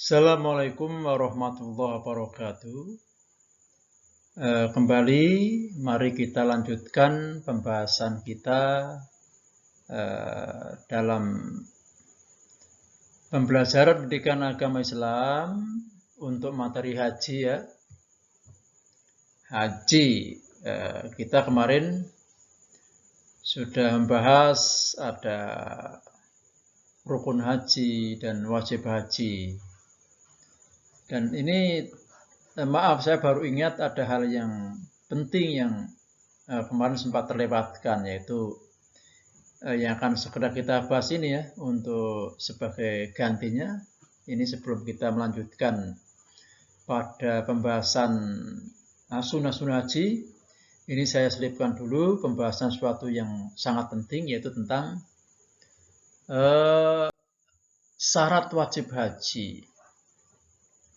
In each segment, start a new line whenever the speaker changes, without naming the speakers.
Assalamualaikum warahmatullahi wabarakatuh. Kembali, mari kita lanjutkan pembahasan kita dalam pembelajaran pendidikan agama Islam untuk materi haji ya. Haji, kita kemarin sudah membahas ada rukun haji dan wajib haji. Dan ini maaf, saya baru ingat ada hal yang penting yang kemarin sempat terlewatkan, yaitu yang akan segera kita bahas ini ya, untuk sebagai gantinya. Ini sebelum kita melanjutkan pada pembahasan sunnah-sunnah haji, ini saya selipkan dulu pembahasan sesuatu yang sangat penting, yaitu tentang syarat wajib haji.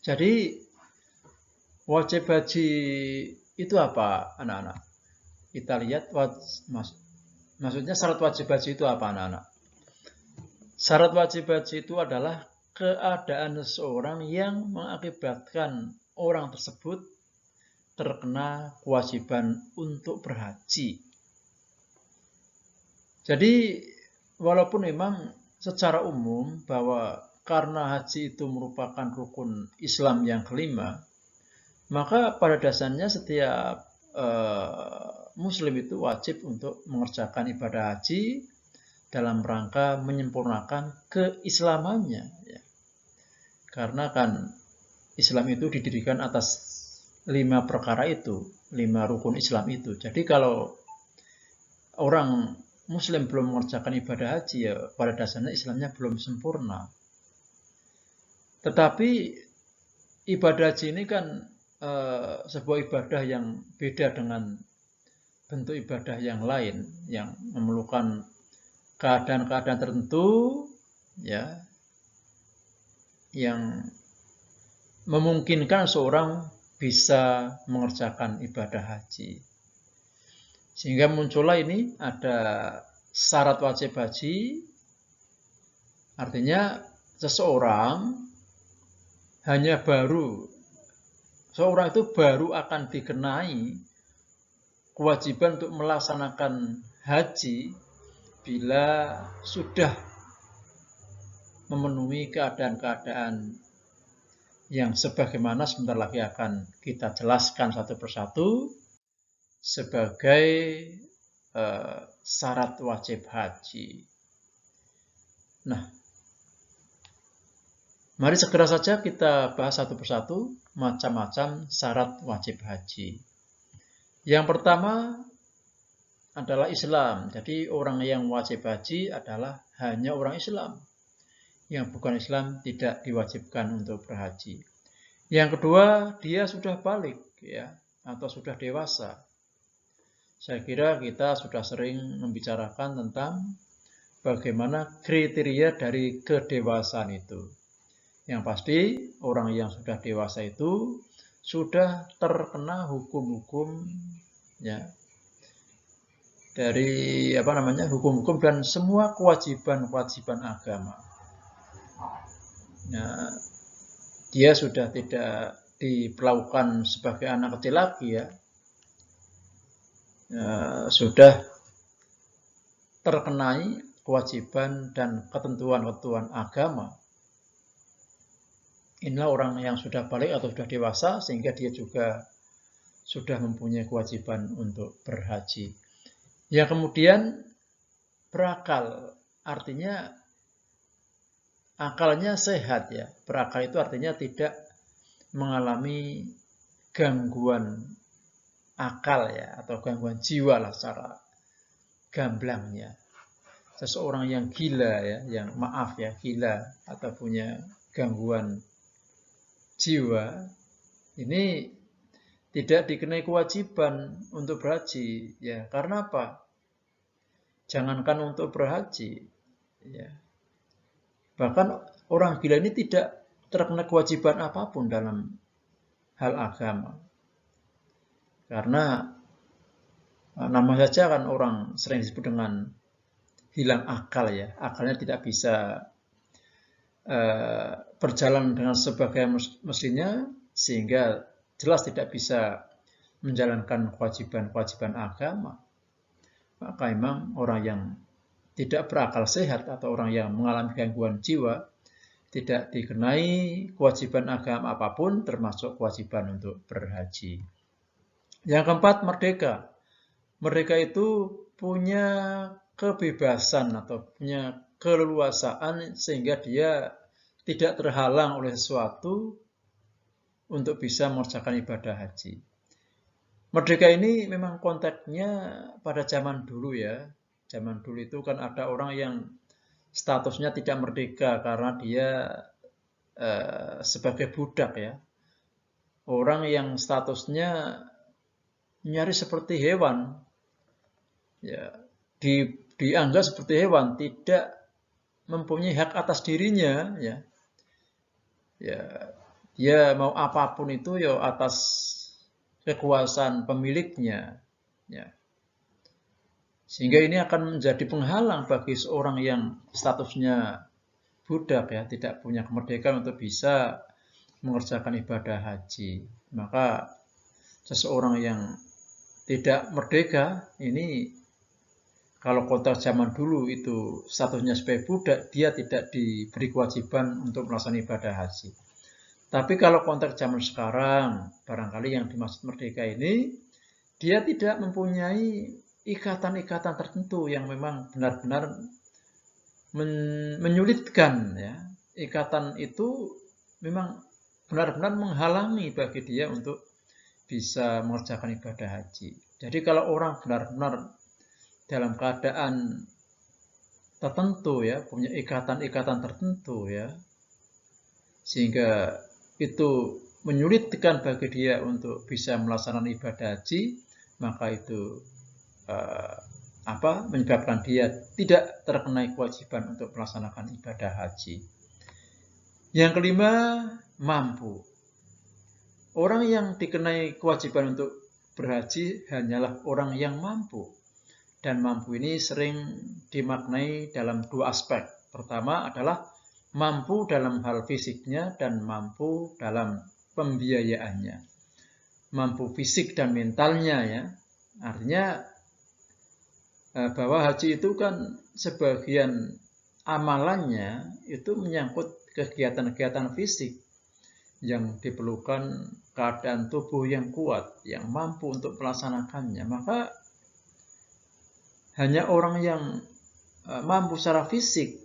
Jadi wajib haji itu apa, anak-anak? Kita lihat maksudnya syarat wajib haji itu apa, anak-anak? Syarat wajib haji itu adalah keadaan seseorang yang mengakibatkan orang tersebut terkena kewajiban untuk berhaji. Jadi walaupun memang secara umum bahwa karena haji itu merupakan rukun Islam yang kelima, maka pada dasarnya setiap Muslim itu wajib untuk mengerjakan ibadah haji dalam rangka menyempurnakan keislamannya. Ya. Karena kan Islam itu didirikan atas 5 perkara itu, 5 rukun Islam itu. Jadi kalau orang Muslim belum mengerjakan ibadah haji, ya pada dasarnya Islamnya belum sempurna. Tetapi ibadah haji ini kan sebuah ibadah yang beda dengan bentuk ibadah yang lain, yang memerlukan keadaan-keadaan tertentu, ya, yang memungkinkan seorang bisa mengerjakan ibadah haji. Sehingga muncullah ini ada syarat wajib haji, artinya seseorang seorang itu baru akan dikenai kewajiban untuk melaksanakan haji bila sudah memenuhi keadaan-keadaan yang sebagaimana sebentar lagi akan kita jelaskan satu persatu sebagai syarat wajib haji. Nah, mari segera saja kita bahas satu persatu macam-macam syarat wajib haji. Yang pertama adalah Islam. Jadi orang yang wajib haji adalah hanya orang Islam. Yang bukan Islam tidak diwajibkan untuk berhaji. Yang kedua, dia sudah balik ya, atau sudah dewasa. Saya kira kita sudah sering membicarakan tentang bagaimana kriteria dari kedewasaan itu. Yang pasti orang yang sudah dewasa itu sudah terkena hukum-hukum ya, dari hukum-hukum dan semua kewajiban-kewajiban agama. Nah, dia sudah tidak diperlakukan sebagai anak kecil lagi ya. Sudah terkenai kewajiban dan ketentuan-ketentuan agama. Inilah orang yang sudah balik atau sudah dewasa, sehingga dia juga sudah mempunyai kewajiban untuk berhaji. Yang kemudian berakal, artinya akalnya sehat ya. Berakal itu artinya tidak mengalami gangguan akal ya, atau gangguan jiwa lah secara gamblangnya. Seseorang yang gila ya, gila atau punya gangguan jiwa, ini tidak dikenai kewajiban untuk berhaji ya. Karena apa? Jangankan untuk berhaji ya, bahkan orang gila ini tidak terkena kewajiban apapun dalam hal agama. Karena nama saja kan orang sering disebut dengan hilang akal ya. Akalnya tidak bisa berjalan dengan sebagaimana mestinya, sehingga jelas tidak bisa menjalankan kewajiban-kewajiban agama, maka memang orang yang tidak berakal sehat atau orang yang mengalami gangguan jiwa tidak dikenai kewajiban agama apapun, termasuk kewajiban untuk berhaji. Yang keempat, merdeka. Merdeka itu punya kebebasan atau punya keleluasaan sehingga dia tidak terhalang oleh sesuatu untuk bisa mengerjakan ibadah haji. Merdeka ini memang konteksnya pada zaman dulu ya. Zaman dulu itu kan ada orang yang statusnya tidak merdeka karena dia sebagai budak ya. Orang yang statusnya nyaris seperti hewan. Ya, dianggap seperti hewan, tidak mempunyai hak atas dirinya ya. Ya, dia mau apapun itu ya atas kekuasaan pemiliknya ya. Sehingga ini akan menjadi penghalang bagi seorang yang statusnya budak ya, tidak punya kemerdekaan untuk bisa mengerjakan ibadah haji. Maka seseorang yang tidak merdeka ini, kalau konteks zaman dulu itu statusnya sebagai budak, dia tidak diberi kewajiban untuk melaksanakan ibadah haji. Tapi kalau konteks zaman sekarang, barangkali yang dimaksud merdeka ini, dia tidak mempunyai ikatan-ikatan tertentu yang memang benar-benar menyulitkan ya. Ikatan itu memang benar-benar menghalangi bagi dia untuk bisa mengerjakan ibadah haji. Jadi kalau orang benar-benar dalam keadaan tertentu ya, punya ikatan-ikatan tertentu ya, sehingga itu menyulitkan bagi dia untuk bisa melaksanakan ibadah haji, maka itu menyebabkan dia tidak terkena kewajiban untuk melaksanakan ibadah haji. Yang kelima, mampu. Orang yang dikenai kewajiban untuk berhaji hanyalah orang yang mampu. Dan mampu ini sering dimaknai dalam dua aspek. Pertama adalah mampu dalam hal fisiknya dan mampu dalam pembiayaannya. Mampu fisik dan mentalnya ya. Artinya bahwa haji itu kan sebagian amalannya itu menyangkut kegiatan-kegiatan fisik yang diperlukan keadaan tubuh yang kuat, yang mampu untuk melaksanakannya. Maka hanya orang yang mampu secara fisik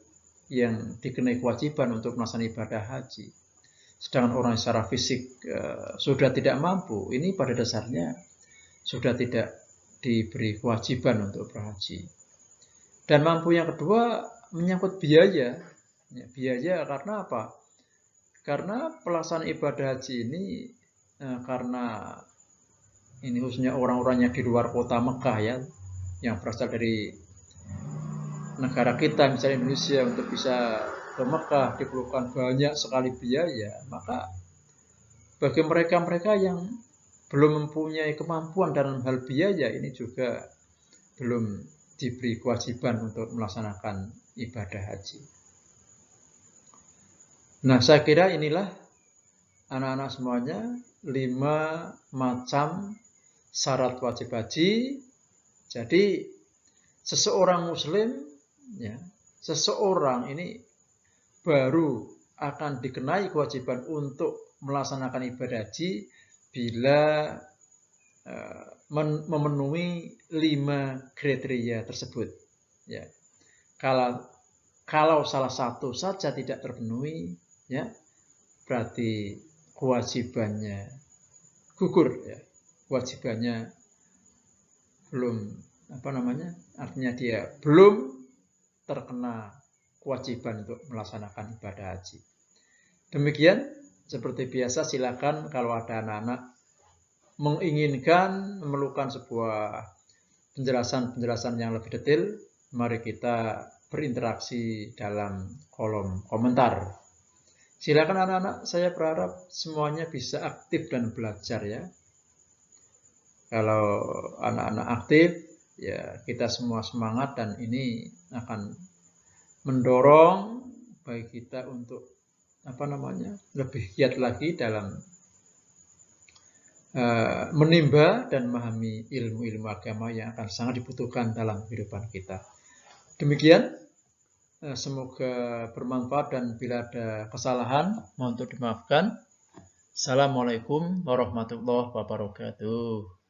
yang dikenai kewajiban untuk melaksanakan ibadah haji. Sedangkan orang secara fisik sudah tidak mampu, ini pada dasarnya sudah tidak diberi kewajiban untuk berhaji. Dan mampu yang kedua menyangkut biaya. Ya, biaya karena apa? Karena pelaksanaan ibadah haji ini karena ini khususnya orang-orang yang di luar kota Mekah ya, yang berasal dari negara kita misalnya Indonesia, untuk bisa ke Mekah diperlukan banyak sekali biaya. Maka bagi mereka-mereka yang belum mempunyai kemampuan dalam hal biaya, ini juga belum diberi kewajiban untuk melaksanakan ibadah haji. Nah, saya kira inilah anak-anak semuanya 5 macam syarat wajib haji. Jadi seseorang muslim ya, seseorang ini baru akan dikenai kewajiban untuk melaksanakan ibadah haji bila memenuhi 5 kriteria tersebut. Ya. Kalau salah satu saja tidak terpenuhi, ya, berarti kewajibannya gugur. Ya. Kewajibannya belum artinya dia belum terkena kewajiban untuk melaksanakan ibadah haji. Demikian. Seperti biasa, silakan kalau ada anak-anak menginginkan memerlukan sebuah penjelasan-penjelasan yang lebih detail, mari kita berinteraksi dalam kolom komentar. Silakan anak-anak, saya berharap semuanya bisa aktif dan belajar ya. Kalau anak-anak aktif, ya kita semua semangat dan ini akan mendorong bagi kita untuk lebih giat lagi dalam menimba dan memahami ilmu-ilmu agama yang akan sangat dibutuhkan dalam kehidupan kita. Demikian, semoga bermanfaat dan bila ada kesalahan mohon untuk dimaafkan. Assalamualaikum warahmatullahi wabarakatuh.